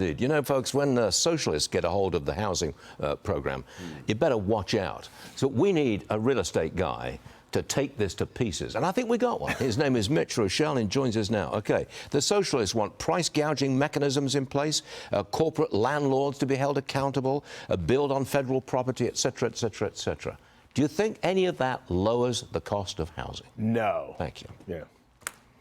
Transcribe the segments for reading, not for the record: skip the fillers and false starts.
You know, folks, when socialists get a hold of the housing program, you better watch out. So we need a real estate guy to take this to pieces. And I think we got one. His name is Mitch Roschelle and joins us now. Okay, the socialists want price gouging mechanisms in place, corporate landlords to be held accountable, a build on federal property, etc., etc., etc. Do you think any of that lowers the cost of housing? No. Thank you. Yeah.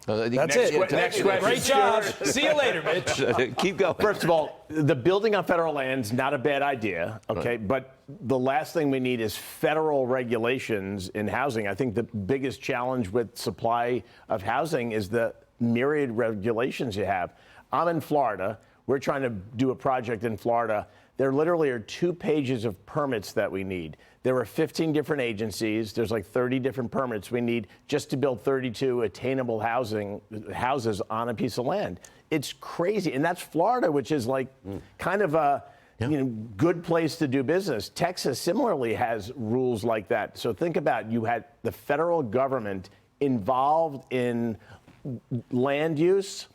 That's it. Next question. Great job. See you later, Mitch. Keep going. First of all, the building on federal land's not a bad idea, okay? Right. But the last thing we need is federal regulations in housing. I think the biggest challenge with supply of housing is the myriad regulations you have. I'm in Florida. We're trying to do a project in Florida. There literally are 2 pages of permits that we need. There are 15 different agencies. There's like 30 different permits we need just to build 32 attainable houses on a piece of land. It's crazy. And that's Florida, which is like kind of a good place to do business. Texas similarly has rules like that. So think about, you had the federal government involved in land use.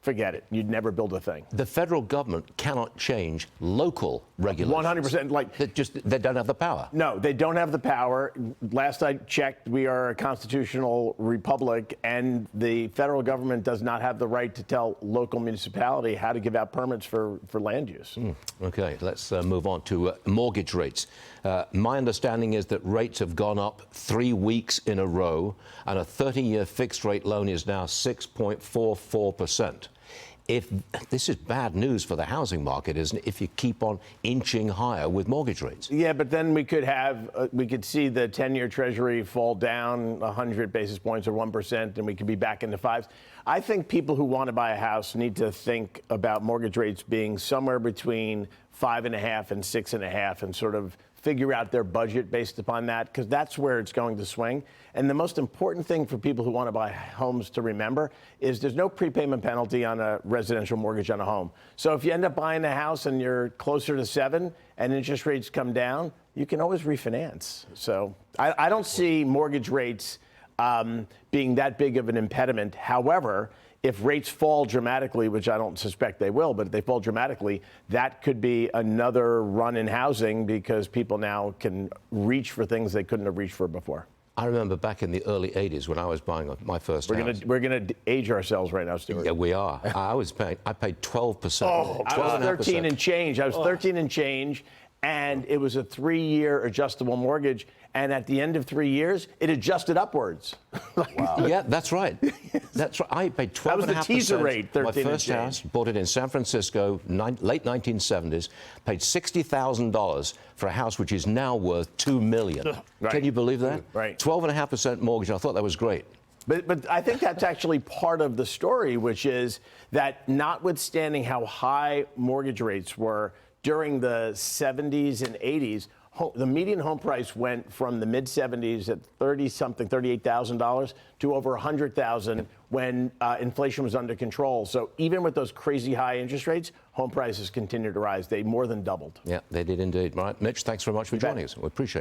Forget it. You'd never build a thing. The federal government cannot change local regulations. 100%. Like they don't have the power. No, they don't have the power. Last I checked, we are a constitutional republic, and the federal government does not have the right to tell local municipality how to give out permits for land use. Okay, let's move on to mortgage rates. My understanding is that rates have gone up 3 weeks in a row, and a 30-year fixed rate loan is now 6.44%. If this is bad news for the housing market, isn't it, if you keep on inching higher with mortgage rates? Yeah, but then we could see the 10-year Treasury fall down 100 basis points or 1%, and we could be back into fives. I think people who want to buy a house need to think about mortgage rates being somewhere between 5.5 and 6.5 and sort of figure out their budget based upon that, because that's where it's going to swing. And the most important thing for people who want to buy homes to remember is there's no prepayment penalty on a residential mortgage on a home. So if you end up buying a house and you're closer to 7 and interest rates come down, you can always refinance. So I don't see mortgage rates being that big of an impediment. However, if rates fall dramatically, which I don't suspect they will, but if they fall dramatically, that could be another run in housing because people now can reach for things they couldn't have reached for before. I remember back in the early 80s when I was buying my first house. We're gonna age ourselves right now, Stuart. Yeah, we are. I paid 12%. Oh, I was 13 and change. I was 13 and change, and it was a 3-year adjustable mortgage. And at the end of 3 years, it adjusted upwards. Wow. Yeah, that's right. That's right. I paid 12.5%. That was the teaser rate. My first house, bought it in San Francisco, late 1970s. Paid $60,000 for a house which is now worth $2 million. Right. Can you believe that? Right. 12.5% mortgage. I thought that was great. But I think that's actually part of the story, which is that notwithstanding how high mortgage rates were during the 70s and 80s, the median home price went from the mid-70s at $30-something, $38,000 to over $100,000 when inflation was under control. So even with those crazy high interest rates, home prices continued to rise. They more than doubled. Yeah, they did indeed. Right, Mitch, thanks very much for joining us. We appreciate it.